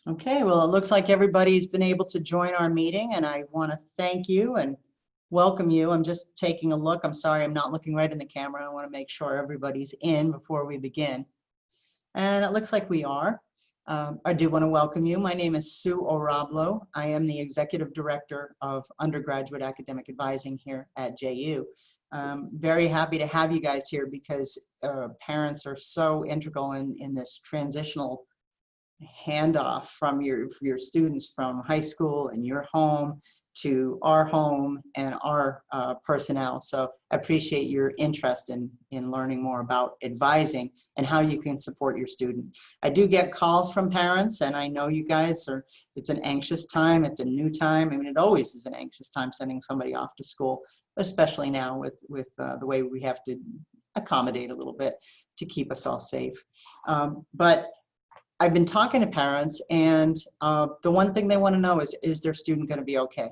Okay, well, it looks like everybody's been able to join our meeting, and I want to thank you and welcome you. I'm just taking a look. I'm sorry, I'm not looking right in the camera. I want to make sure everybody's in before we begin. And it looks like we are. I do want to welcome you. My name is Sue Orablo. I am the Executive Director of Undergraduate Academic Advising here at JU. Very happy to have you guys here because parents are so integral in this transitional handoff from your students from high school and your home to our home and our personnel. So I appreciate your interest in learning more about advising and how you can support your student. I do get calls from parents, and I know you guys are, it's an anxious time, it's a new time. I mean, it always is an anxious time sending somebody off to school, but especially now with the way we have to accommodate a little bit to keep us all safe. But I've been talking to parents, and the one thing they want to know is their student going to be okay?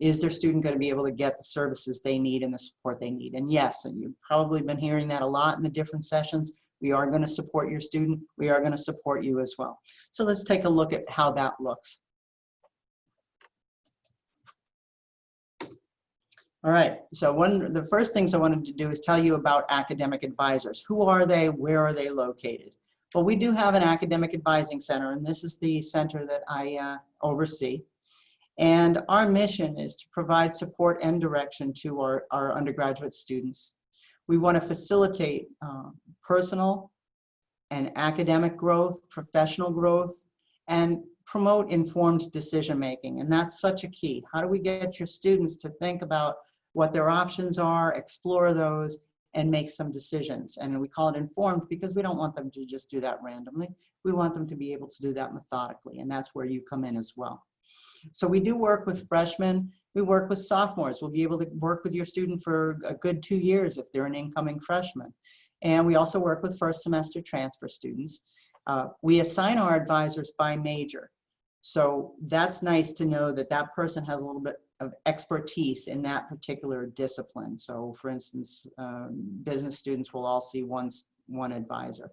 Is their student going to be able to get the services they need and the support they need? And yes, and you've probably been hearing that a lot in the different sessions. We are going to support your student. We are going to support you as well. So let's take a look at how that looks. All right, so the first things I wanted to do is tell you about academic advisors. Who are they? Where are they located? Well, we do have an academic advising center, and this is the center that I oversee. And our mission is to provide support and direction to our undergraduate students. We want to facilitate personal and academic growth, professional growth, and promote informed decision-making. And that's such a key. How do we get your students to think about what their options are, explore those, and make some decisions? And we call it informed because we don't want them to just do that randomly. We want them to be able to do that methodically, and that's where you come in as well. So we do work with freshmen. We work with sophomores. We'll be able to work with your student for a good 2 years if they're an incoming freshman. And we also work with first semester transfer students. We assign our advisors by major. So that's nice to know that that person has a little bit of expertise in that particular discipline. So for instance, business students will all see one advisor.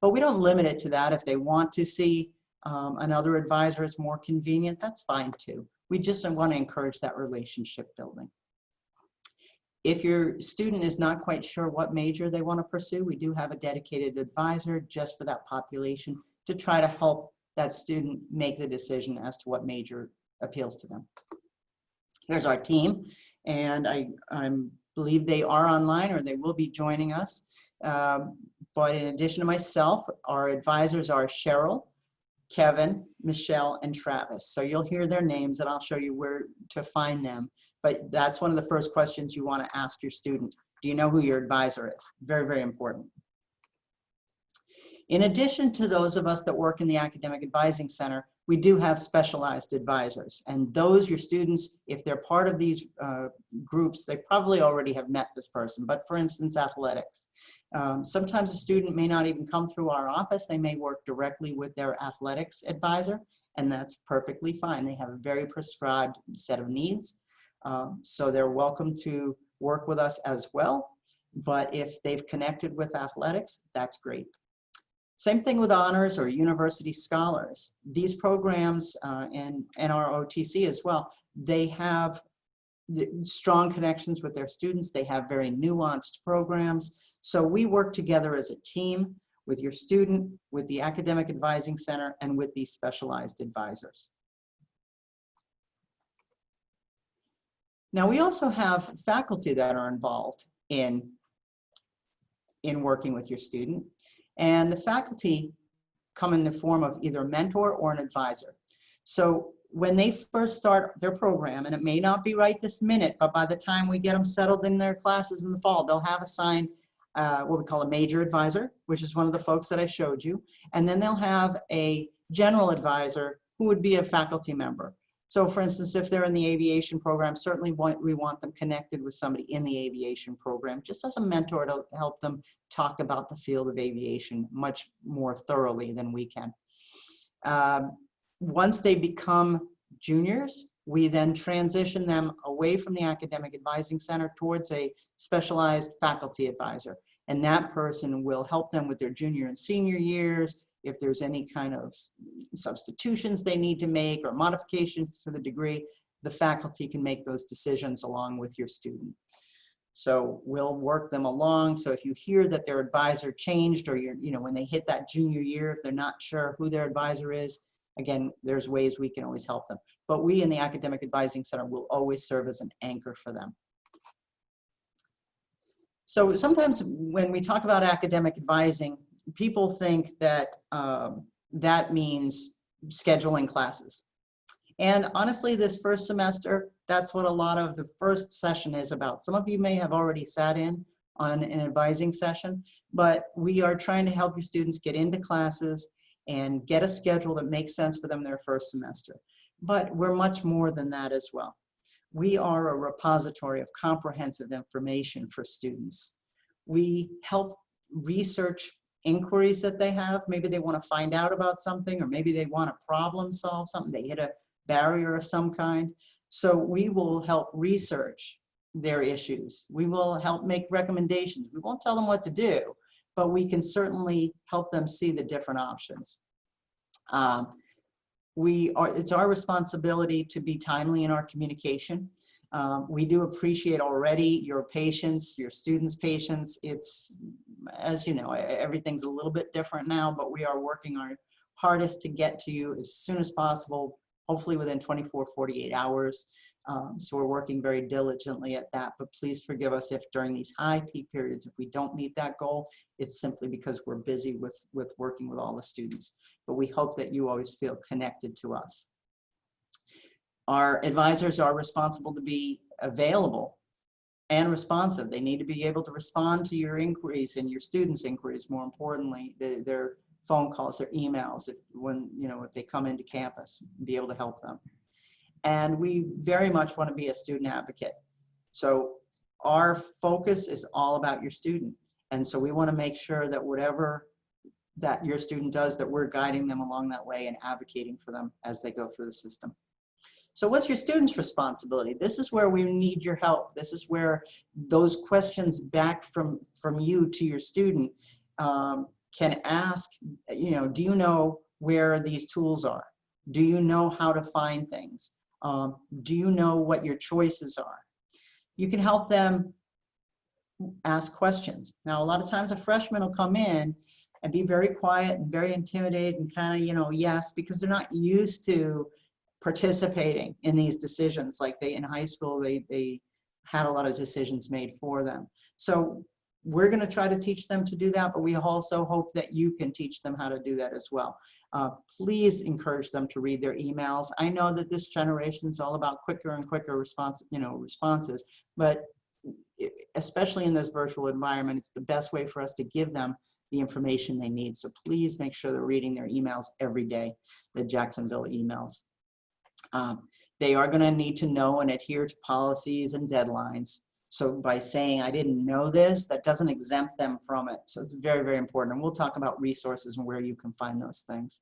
But we don't limit it to that. If they want to see another advisor is more convenient, that's fine too. We just want to encourage that relationship building. If your student is not quite sure what major they want to pursue, we do have a dedicated advisor just for that population to try to help that student make the decision as to what major appeals to them. Here's our team, and I believe they are online or they will be joining us. But in addition to myself, our advisors are Cheryl, Kevin, Michelle, and Travis. So you'll hear their names and I'll show you where to find them. But that's one of the first questions you want to ask your student. Do you know who your advisor is? Very, very important. In addition to those of us that work in the Academic Advising Center, we do have specialized advisors. And those, your students, if they're part of these groups, they probably already have met this person. But for instance, athletics. Sometimes a student may not even come through our office. They may work directly with their athletics advisor, and that's perfectly fine. They have a very prescribed set of needs. So they're welcome to work with us as well. But if they've connected with athletics, that's great. Same thing with honors or university scholars. These programs and our OTC as well, they have strong connections with their students. They have very nuanced programs. So we work together as a team with your student, with the Academic Advising Center, and with these specialized advisors. Now we also have faculty that are involved in working with your student. And the faculty come in the form of either a mentor or an advisor. So when they first start their program, and it may not be right this minute, but by the time we get them settled in their classes in the fall, they'll have assigned what we call a major advisor, which is one of the folks that I showed you. And then they'll have a general advisor who would be a faculty member. So for instance, if they're in the aviation program, certainly we want them connected with somebody in the aviation program, just as a mentor to help them talk about the field of aviation much more thoroughly than we can. Once they become juniors, we then transition them away from the Academic Advising Center towards a specialized faculty advisor. And that person will help them with their junior and senior years, if there's any kind of substitutions they need to make or modifications to the degree, the faculty can make those decisions along with your student. So we'll work them along. So if you hear that their advisor changed, or when they hit that junior year, if they're not sure who their advisor is, again, there's ways we can always help them. But we in the Academic Advising Center will always serve as an anchor for them. So sometimes when we talk about academic advising, people think that that means scheduling classes. And honestly, this first semester, that's what a lot of the first session is about. Some of you may have already sat in on an advising session, but we are trying to help your students get into classes and get a schedule that makes sense for them their first semester. But we're much more than that as well. We are a repository of comprehensive information for students. We help research inquiries that they have. Maybe they want to find out about something, or maybe they want to problem solve something. They hit a barrier of some kind. So we will help research their issues. We will help make recommendations. We won't tell them what to do, but we can certainly help them see the different options. It's our responsibility to be timely in our communication. We do appreciate already your patience, your students' patience. It's, as you know, everything's a little bit different now, but we are working our hardest to get to you as soon as possible, hopefully within 24, 48 hours. So we're working very diligently at that, but please forgive us if during these high peak periods, if we don't meet that goal, it's simply because we're busy with working with all the students. But we hope that you always feel connected to us. Our advisors are responsible to be available and responsive. They need to be able to respond to your inquiries and your students' inquiries, more importantly, their phone calls, their emails, if they come into campus, be able to help them. And we very much want to be a student advocate. So our focus is all about your student. And so we want to make sure that whatever that your student does, that we're guiding them along that way and advocating for them as they go through the system. So what's your student's responsibility? This is where we need your help. This is where those questions back from you to your student can ask, do you know where these tools are? Do you know how to find things? Do you know what your choices are? You can help them ask questions. Now, a lot of times a freshman will come in and be very quiet and very intimidated and kind of, yes, because they're not used to participating in these decisions. Like in high school, they had a lot of decisions made for them. So we're going to try to teach them to do that, but we also hope that you can teach them how to do that as well. Please encourage them to read their emails. I know that this generation is all about quicker and quicker responses, but especially in this virtual environment, it's the best way for us to give them the information they need. So please make sure they're reading their emails every day, the Jacksonville emails. They are going to need to know and adhere to policies and deadlines. So by saying, I didn't know this, that doesn't exempt them from it. So it's very, very important. And we'll talk about resources and where you can find those things.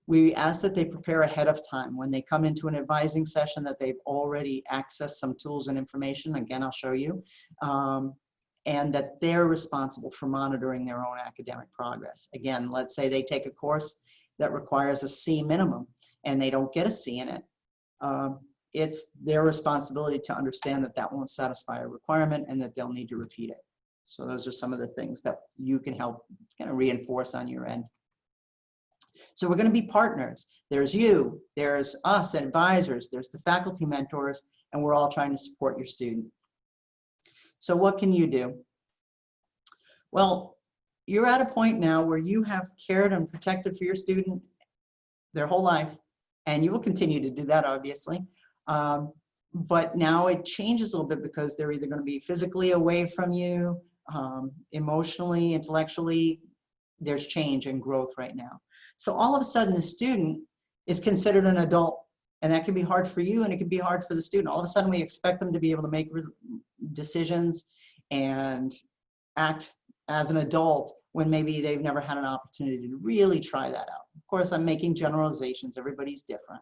We ask that they prepare ahead of time. When they come into an advising session, that they've already accessed some tools and information. Again, I'll show you. And that they're responsible for monitoring their own academic progress. Again, let's say they take a course that requires a C minimum and they don't get a C in it. It's their responsibility to understand that that won't satisfy a requirement and that they'll need to repeat it. So those are some of the things that you can help kind of reinforce on your end. So we're going to be partners. There's you, there's us advisors, there's the faculty mentors, and we're all trying to support your student. So what can you do? Well, you're at a point now where you have cared and protected for your student their whole life, and you will continue to do that, obviously. But now it changes a little bit because they're either going to be physically away from you, emotionally, intellectually. There's change and growth right now. So all of a sudden, the student is considered an adult, and that can be hard for you and it can be hard for the student. All of a sudden, we expect them to be able to make decisions and act as an adult when maybe they've never had an opportunity to really try that out. Of course, I'm making generalizations. Everybody's different.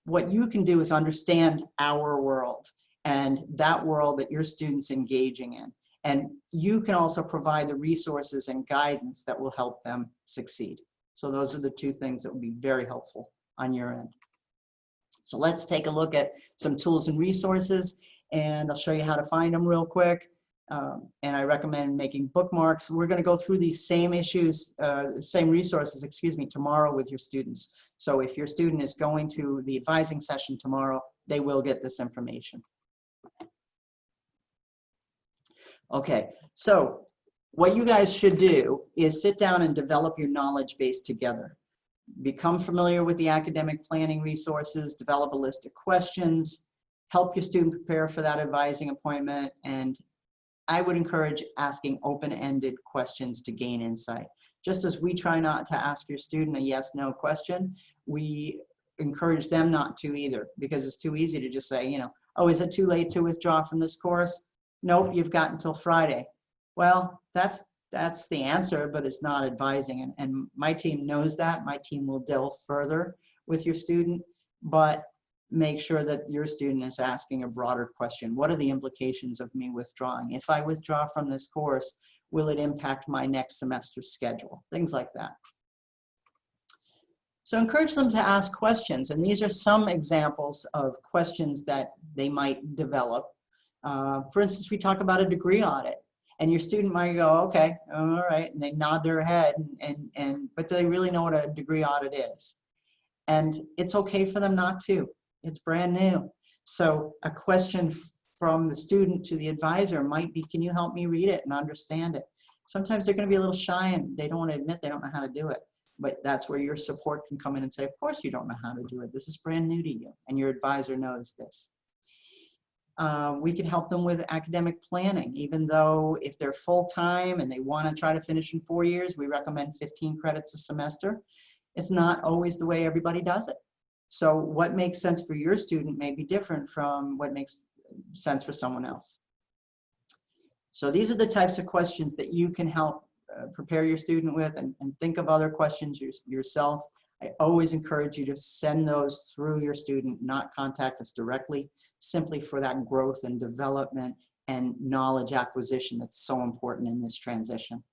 What you can do is understand our world and that world that your student's engaging in, And you can also provide the resources and guidance that will help them succeed. So those are the two things that would be very helpful on your end. So let's take a look at some tools and resources, and I'll show you how to find them real quick. And I recommend making bookmarks. We're going to go through these same issues, same resources, excuse me, tomorrow with your students. So if your student is going to the advising session tomorrow, they will get this information. Okay, so what you guys should do is sit down and develop your knowledge base together. Become familiar with the academic planning resources, develop a list of questions, help your student prepare for that advising appointment, and I would encourage asking open-ended questions to gain insight. Just as we try not to ask your student a yes/no question, we encourage them not to either, because it's too easy to just say, you know, oh, is it too late to withdraw from this course? Nope, you've got until Friday. Well, that's the answer, but it's not advising. And my team knows that. My team will delve further with your student, but make sure that your student is asking a broader question. What are the implications of me withdrawing? If I withdraw from this course, will it impact my next semester's schedule? Things like that. So encourage them to ask questions. And these are some examples of questions that they might develop. For instance, we talk about a degree audit, and your student might go, okay, all right, and they nod their head, but do they really know what a degree audit is? And it's okay for them not to. It's brand new. So a question from the student to the advisor might be, can you help me read it and understand it? Sometimes they're going to be a little shy and they don't want to admit they don't know how to do it. But that's where your support can come in and say, of course you don't know how to do it. This is brand new to you, and your advisor knows this. We can help them with academic planning, even though if they're full-time and they want to try to finish in 4 years, we recommend 15 credits a semester. It's not always the way everybody does it. So what makes sense for your student may be different from what makes sense for someone else. So these are the types of questions that you can help prepare your student with, and think of other questions yourself. I always encourage you to send those through your student, not contact us directly, simply for that growth and development and knowledge acquisition that's so important in this transition.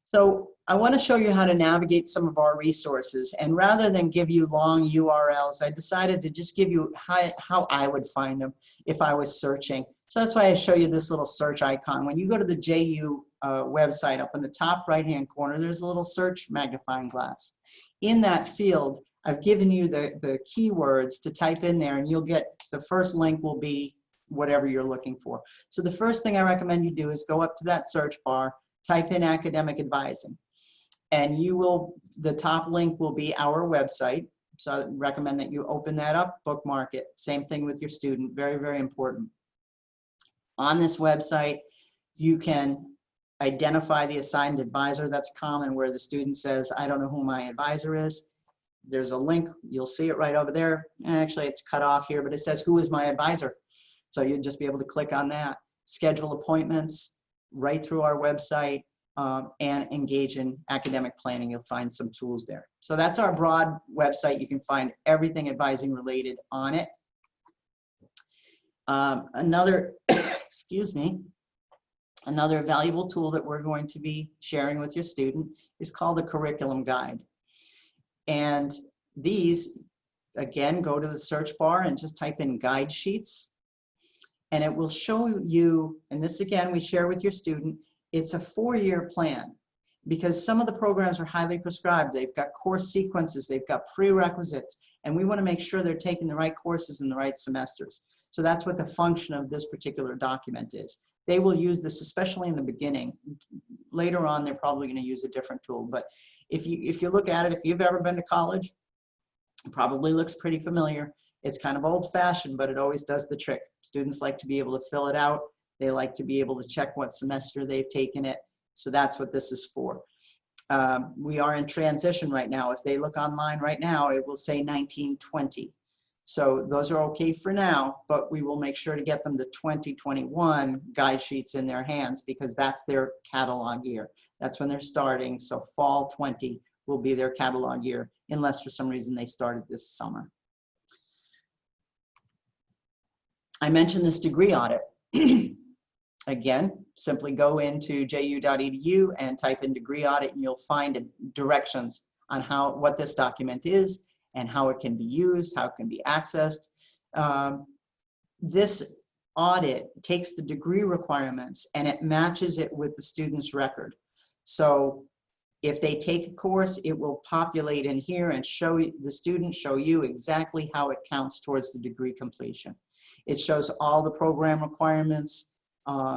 So I want to show you how to navigate some of our resources, and rather than give you long URLs, I decided to just give you how I would find them if I was searching. So that's why I show you this little search icon. When you go to the JU website, up in the top right-hand corner, there's a little search magnifying glass. In that field, I've given you the keywords to type in there, and you'll get, the first link will be whatever you're looking for. So the first thing I recommend you do is go up to that search bar, type in academic advising, and the top link will be our website. So I recommend that you open that up, bookmark it. Same thing with your student, very, very important. On this website, you can identify the assigned advisor. That's common, where the student says, I don't know who my advisor is. There's a link, you'll see it right over there. Actually, it's cut off here, but it says, who is my advisor? So you'll just be able to click on that. Schedule appointments right through our website, and engage in academic planning. You'll find some tools there. So that's our broad website. You can find everything advising related on it. Another, excuse me, another valuable tool that we're going to be sharing with your student is called the curriculum guide. And these, again, go to the search bar and just type in guide sheets. And it will show you, and this again we share with your student, it's a 4-year plan, because some of the programs are highly prescribed. They've got course sequences, they've got prerequisites, and we want to make sure they're taking the right courses in the right semesters. So that's what the function of this particular document is. They will use this, especially in the beginning. Later on, they're probably going to use a different tool. But if you look at it, if you've ever been to college, it probably looks pretty familiar. It's kind of old-fashioned, but it always does the trick. Students like to be able to fill it out. They like to be able to check what semester they've taken it. So that's what this is for. We are in transition right now. If they look online right now, it will say 1920. So those are okay for now, but we will make sure to get them the 2021 guide sheets in their hands, because that's their catalog year. That's when they're starting. So fall 20 will be their catalog year, unless for some reason they started this summer. I mentioned this degree audit. Again, simply go into ju.edu and type in degree audit, and you'll find directions on what this document is and how it can be used, how it can be accessed. This audit takes the degree requirements and it matches it with the student's record. So if they take a course, it will populate in here and show the student, show you exactly how it counts towards the degree completion. It shows all the program requirements,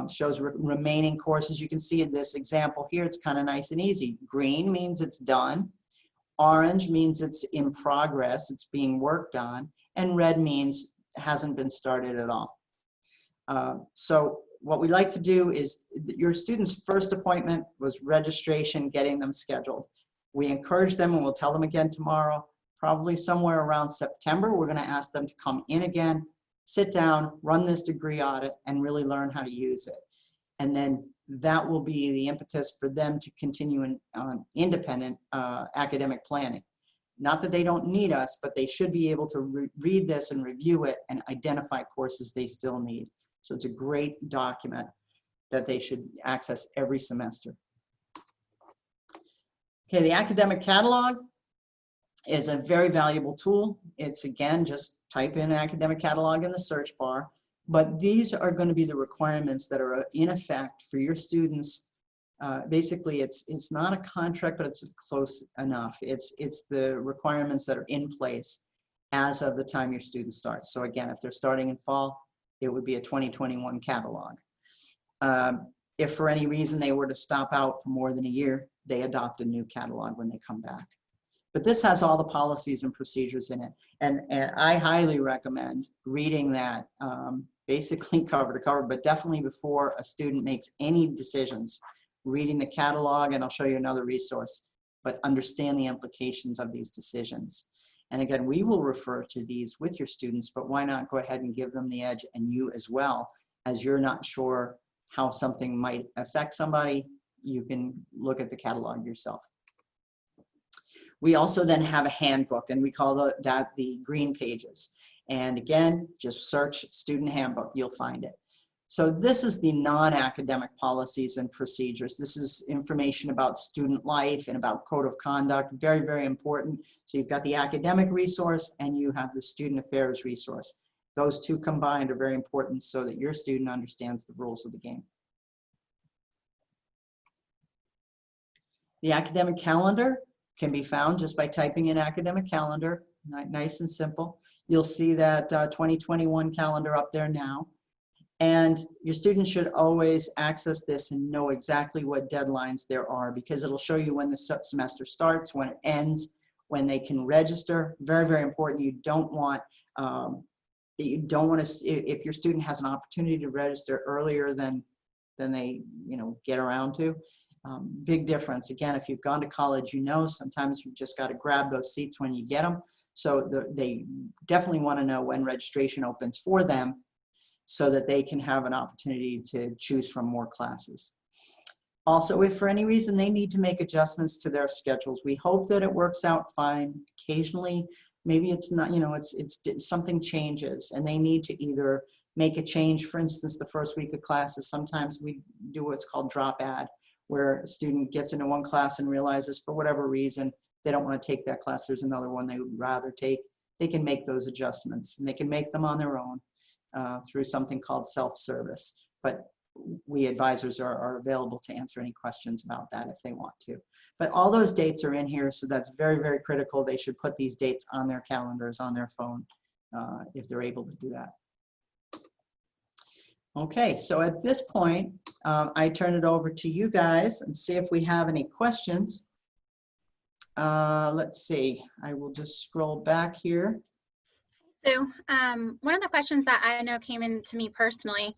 shows remaining courses. You can see in this example here, it's kind of nice and easy. Green means it's done. Orange means it's in progress, it's being worked on. And red means it hasn't been started at all. So what we like to do is, your student's first appointment was registration, getting them scheduled. We encourage them, and we'll tell them again tomorrow, probably somewhere around September, we're going to ask them to come in again, sit down, run this degree audit, and really learn how to use it. And then that will be the impetus for them to continue on independent academic planning. Not that they don't need us, but they should be able to read this and review it and identify courses they still need. So it's a great document that they should access every semester. Okay, the academic catalog is a very valuable tool. It's, again, just type in academic catalog in the search bar. But these are going to be the requirements that are in effect for your students. Basically, it's not a contract, but it's close enough. It's the requirements that are in place as of the time your student starts. So again, if they're starting in fall, it would be a 2021 catalog. If for any reason they were to stop out for more than a year, they adopt a new catalog when they come back. But this has all the policies and procedures in it. And I highly recommend reading that basically cover to cover, but definitely before a student makes any decisions, reading the catalog, and I'll show you another resource, but understand the implications of these decisions. And again, we will refer to these with your students, but why not go ahead and give them the edge, and you as well, as you're not sure how something might affect somebody, you can look at the catalog yourself. We also then have a handbook, and we call that the green pages. And again, just search student handbook, you'll find it. So this is the non-academic policies and procedures. This is information about student life and about code of conduct, very, very important. So you've got the academic resource and you have the student affairs resource. Those two combined are very important so that your student understands the rules of the game. The academic calendar can be found just by typing in academic calendar, nice and simple. You'll see that 2021 calendar up there now. And your students should always access this and know exactly what deadlines there are, because it'll show you when the semester starts, when it ends, when they can register. Very, very important. You don't want to, if your student has an opportunity to register earlier than they get around to. Big difference. Again, if you've gone to college, sometimes you've just got to grab those seats when you get them. So they definitely want to know when registration opens for them so that they can have an opportunity to choose from more classes. Also, if for any reason they need to make adjustments to their schedules, we hope that it works out fine. Occasionally, maybe it's not, something changes and they need to either make a change. For instance, the first week of classes, sometimes we do what's called drop add, where a student gets into one class and realizes for whatever reason they don't want to take that class, there's another one they would rather take. They can make those adjustments, and they can make them on their own through something called self-service. But we advisors are available to answer any questions about that if they want to. But all those dates are in here, so that's very, very critical. They should put these dates on their calendars, on their phone, if they're able to do that. Okay, so at this point, I turn it over to you guys and see if we have any questions. Let's see, I will just scroll back here. So one of the questions that I know came in to me personally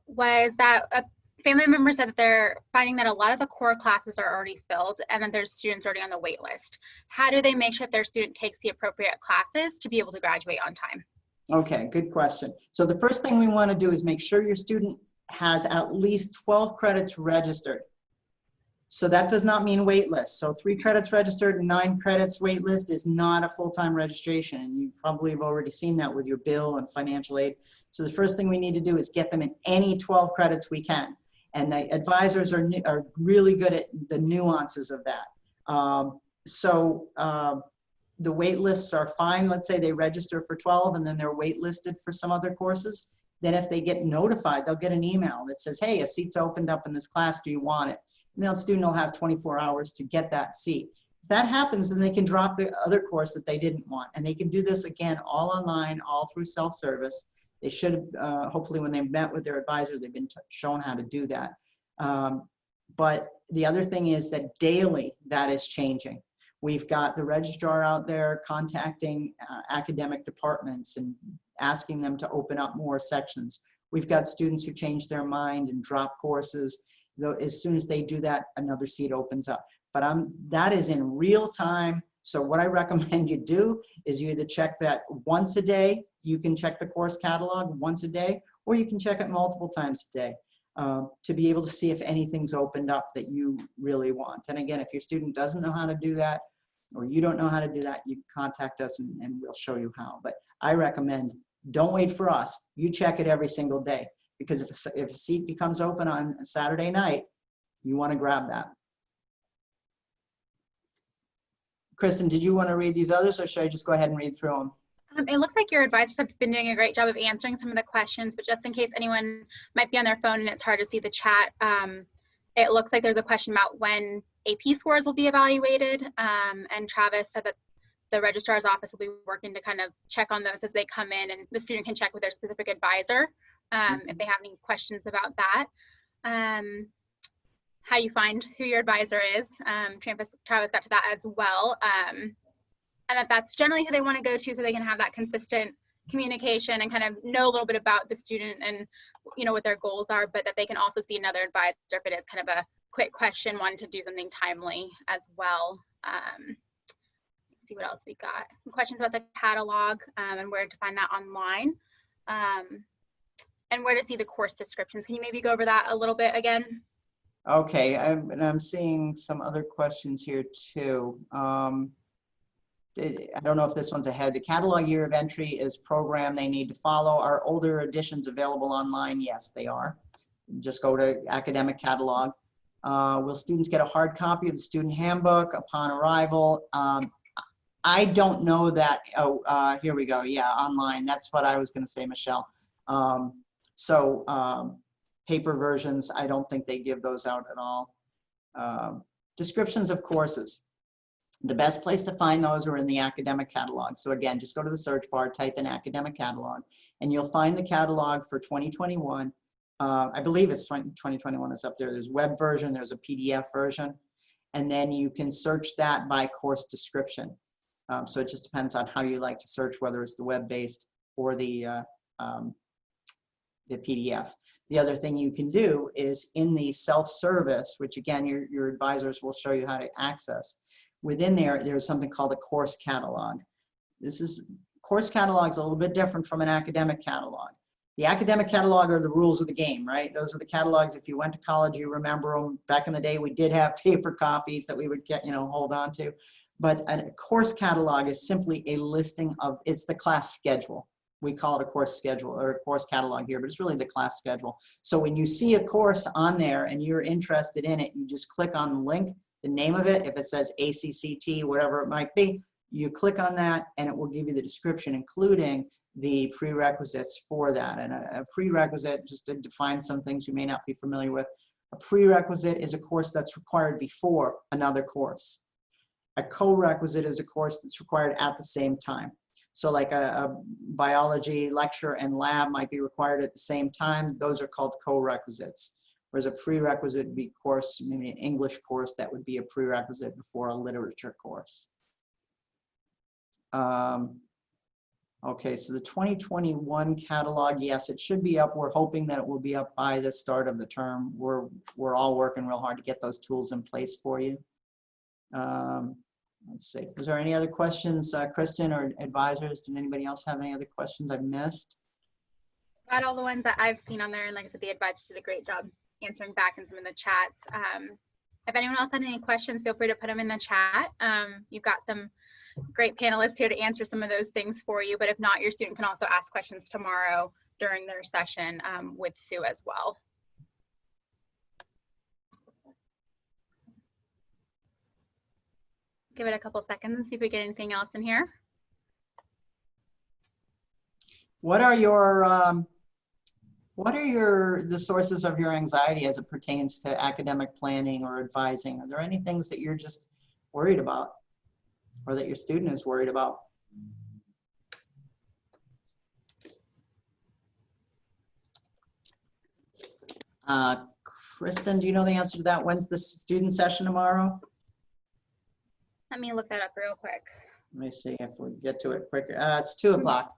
was that a family member said that they're finding that a lot of the core classes are already filled and that there's students already on the wait list. How do they make sure that their student takes the appropriate classes to be able to graduate on time? Okay, good question. So the first thing we want to do is make sure your student has at least 12 credits registered. So that does not mean wait list. So 3 credits registered and 9 credits wait list is not a full-time registration. And you probably have already seen that with your bill and financial aid. So the first thing we need to do is get them in any 12 credits we can. And the advisors are really good at the nuances of that. The wait lists are fine. Let's say they register for 12 and then they're waitlisted for some other courses. Then if they get notified, they'll get an email that says, hey, a seat's opened up in this class. Do you want it? And the student will have 24 hours to get that seat. If that happens, then they can drop the other course that they didn't want. And they can do this again, all online, all through self-service. They should, hopefully when they met with their advisor, they've been shown how to do that. But the other thing is that daily that is changing. We've got the registrar out there contacting academic departments and asking them to open up more sections. We've got students who change their mind and drop courses. Though as soon as they do that, another seat opens up. But that is in real time. So what I recommend you do is you either check that once a day. You can check the course catalog once a day, or you can check it multiple times a day to be able to see if anything's opened up that you really want. And again, if your student doesn't know how to do that, or you don't know how to do that, you can contact us and we'll show you how. But I recommend, don't wait for us. You check it every single day. Because if a seat becomes open on a Saturday night, you want to grab that. Kristen, did you want to read these others, or should I just go ahead and read through them? It looks like your advisors have been doing a great job of answering some of the questions, but just in case anyone might be on their phone and it's hard to see the chat, it looks like there's a question about when AP scores will be evaluated, and Travis said that the registrar's office will be working to kind of check on those as they come in, and the student can check with their specific advisor if they have any questions about that. How you find who your advisor is. Travis got to that as well. And that's generally who they want to go to so they can have that consistent communication and kind of know a little bit about the student and what their goals are, but that they can also see another advisor if it is kind of a quick question, wanting to do something timely as well. Let's see what else we got. Some questions about the catalog and where to find that online. And where to see the course descriptions. Can you maybe go over that a little bit again? Okay, I'm seeing some other questions here too. I don't know if this one's ahead. The catalog year of entry is program they need to follow. Are older editions available online? Yes, they are. Just go to academic catalog. Will students get a hard copy of the student handbook upon arrival? I don't know that. Oh, here we go. Yeah, online. That's what I was going to say, Michelle. Paper versions, I don't think they give those out at all. Descriptions of courses. The best place to find those are in the academic catalog. So again, just go to the search bar, type in academic catalog, and you'll find the catalog for 2021. I believe it's 2021 is up there. There's web version, there's a PDF version, and then you can search that by course description. So it just depends on how you like to search, whether it's the web-based or the PDF. The other thing you can do is in the self-service, which again, your advisors will show you how to access. Within there's something called a course catalog. Course catalog is a little bit different from an academic catalog. The academic catalog are the rules of the game, right? Those are the catalogs. If you went to college, you remember them. Back in the day, we did have paper copies that we would get, hold on to. But a course catalog is simply a listing of, it's the class schedule. We call it a course schedule or a course catalog here, but it's really the class schedule. So when you see a course on there and you're interested in it, you just click on the link, the name of it. If it says ACCT, whatever it might be, you click on that and it will give you the description, including the prerequisites for that. And a prerequisite, just to define some things you may not be familiar with, a prerequisite is a course that's required before another course. A co-requisite is a course that's required at the same time. So like a biology lecture and lab might be required at the same time. Those are called co-requisites. Whereas a prerequisite would be course, maybe an English course that would be a prerequisite before a literature course. Okay, so the 2021 catalog, yes, it should be up. We're hoping that it will be up by the start of the term. We're all working real hard to get those tools in place for you. Let's see, was there any other questions, Kristen or advisors? Did anybody else have any other questions I've missed? Got all the ones that I've seen on there, and like I said, the advisors did a great job answering back in some of the chats. If anyone else had any questions, feel free to put them in the chat. You've got some great panelists here to answer some of those things for you, but if not, your student can also ask questions tomorrow during their session with Sue as well. Give it a couple seconds and see if we get anything else in here. What are the sources of your anxiety as it pertains to academic planning or advising? Are there any things that you're just worried about or that your student is worried about? Kristen, do you know the answer to that? When's the student session tomorrow? Let me look that up real quick. Let me see if we get to it quicker. It's 2 o'clock.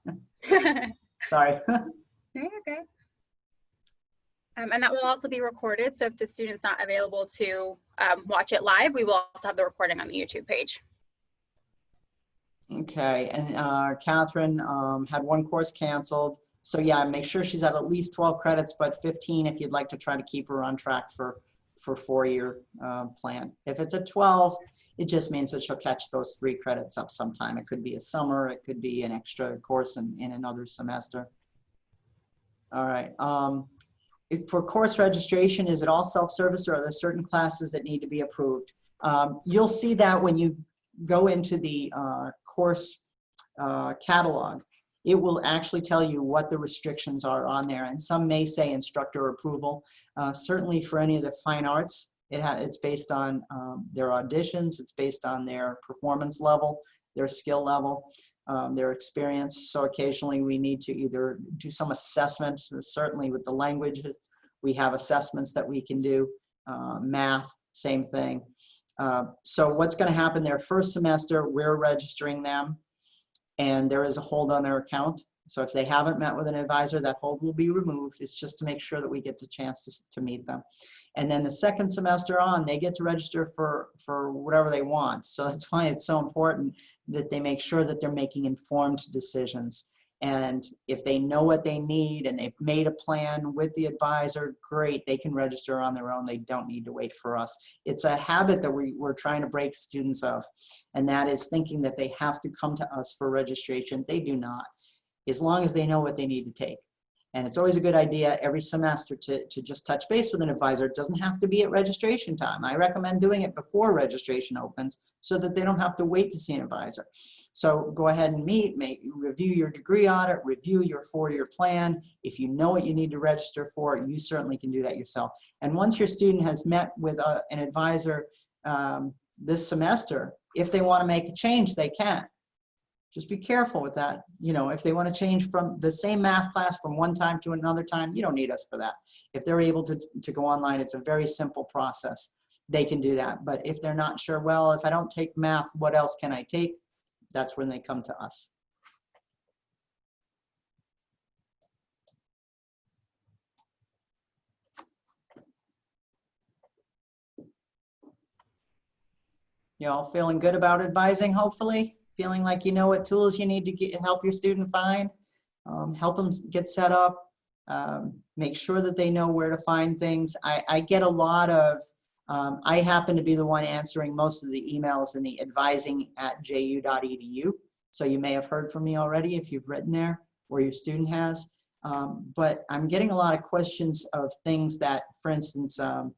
Sorry. There you go. And that will also be recorded. So if the student's not available to watch it live, we will also have the recording on the YouTube page. Okay, and Catherine had one course canceled. So yeah, make sure she's at least 12 credits, but 15 if you'd like to try to keep her on track for 4-year plan. If it's a 12, it just means that she'll catch those 3 credits up sometime. It could be a summer, it could be an extra course in another semester. All right. For course registration, is it all self-service or are there certain classes that need to be approved? You'll see that when you go into the course catalog. It will actually tell you what the restrictions are on there, and some may say instructor approval. Certainly for any of the fine arts, it's based on their auditions, it's based on their performance level, their skill level, their experience. So occasionally we need to either do some assessments. Certainly with the language, we have assessments that we can do. Math, same thing. So what's going to happen their first semester, we're registering them, and there is a hold on their account. So if they haven't met with an advisor, that hold will be removed. It's just to make sure that we get the chance to meet them. And then the second semester on, they get to register for whatever they want. So that's why it's so important that they make sure that they're making informed decisions. And if they know what they need and they've made a plan with the advisor, great, they can register on their own. They don't need to wait for us. It's a habit that we're trying to break students of, and that is thinking that they have to come to us for registration. They do not, as long as they know what they need to take. And it's always a good idea every semester to just touch base with an advisor. It doesn't have to be at registration time. I recommend doing it before registration opens so that they don't have to wait to see an advisor. So go ahead and meet, review your degree audit, review your 4-year plan. If you know what you need to register for, you certainly can do that yourself. And once your student has met with an advisor this semester, if they want to make a change, they can. Just be careful with that. You know, if they want to change from the same math class from one time to another time, you don't need us for that. If they're able to go online, it's a very simple process. They can do that. But if they're not sure, well, if I don't take math, what else can I take? That's when they come to us. You all feeling good about advising, hopefully? Feeling like you know what tools you need to help your student find, help them get set up, make sure that they know where to find things. I get a lot of, I happen to be the one answering most of the emails in the advising@ju.edu. So you may have heard from me already if you've written there or your student has. But I'm getting a lot of questions of things that, for instance, a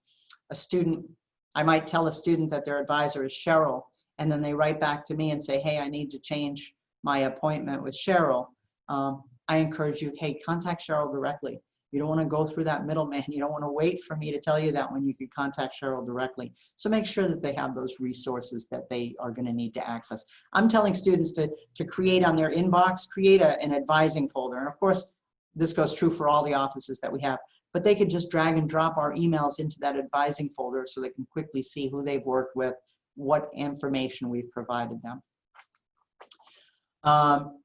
student, I might tell a student that their advisor is Cheryl, and then they write back to me and say, hey, I need to change my appointment with Cheryl. I encourage you, hey, contact Cheryl directly. You don't want to go through that middleman. You don't want to wait for me to tell you that when you could contact Cheryl directly. So make sure that they have those resources that they are going to need to access. I'm telling students to create on their inbox, create an advising folder. And of course, this goes true for all the offices that we have, but they could just drag and drop our emails into that advising folder so they can quickly see who they've worked with, what information we've provided them.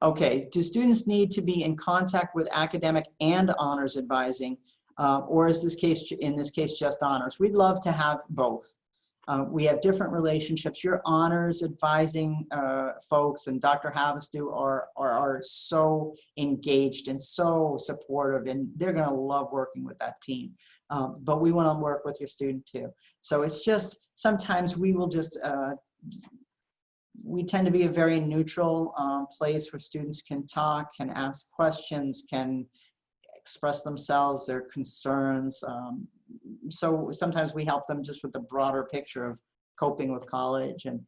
Okay, do students need to be in contact with academic and honors advising, or is in this case just honors? We'd love to have both. We have different relationships. Your honors advising folks and Dr. Havastu are so engaged and so supportive, and they're going to love working with that team. But we want to work with your student too. So it's just sometimes we will just, we tend to be a very neutral place where students can talk, can ask questions, can express themselves, their concerns. So sometimes we help them just with the broader picture of coping with college, and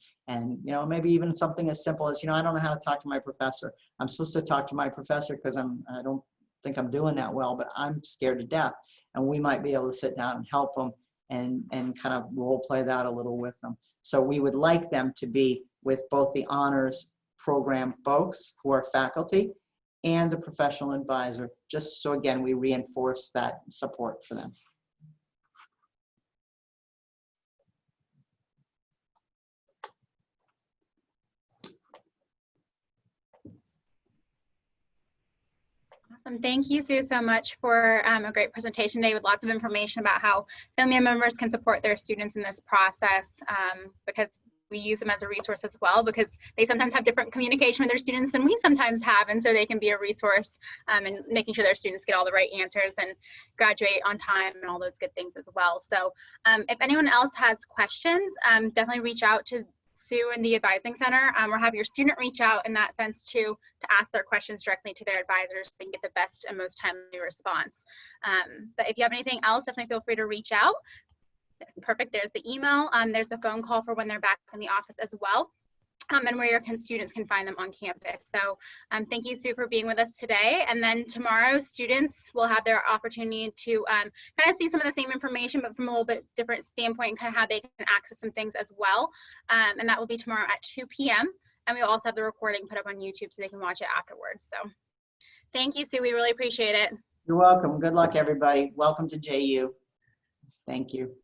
you know, maybe even something as simple as, you know, I don't know how to talk to my professor. I'm supposed to talk to my professor because I don't think I'm doing that well, but I'm scared to death. And we might be able to sit down and help them and kind of role play that a little with them. So we would like them to be with both the honors program folks who are faculty and the professional advisor, just so again, we reinforce that support for them. Awesome. Thank you, Sue, so much for a great presentation today with lots of information about how family members can support their students in this process, because we use them as a resource as well, because they sometimes have different communication with their students than we sometimes have, and so they can be a resource in making sure their students get all the right answers and graduate on time and all those good things as well. So if anyone else has questions, definitely reach out to Sue in the Advising Center, or have your student reach out in that sense too, to ask their questions directly to their advisors so they can get the best and most timely response. But if you have anything else, definitely feel free to reach out. Perfect. There's the email. There's the phone call for when they're back in the office as well, and where your students can find them on campus. So thank you, Sue, for being with us today. And then tomorrow, students will have their opportunity to kind of see some of the same information, but from a little bit different standpoint, and kind of how they can access some things as well. And that will be tomorrow at 2 p.m. And we'll also have the recording put up on YouTube so they can watch it afterwards. So thank you, Sue. We really appreciate it. You're welcome. Good luck, everybody. Welcome to JU. Thank you.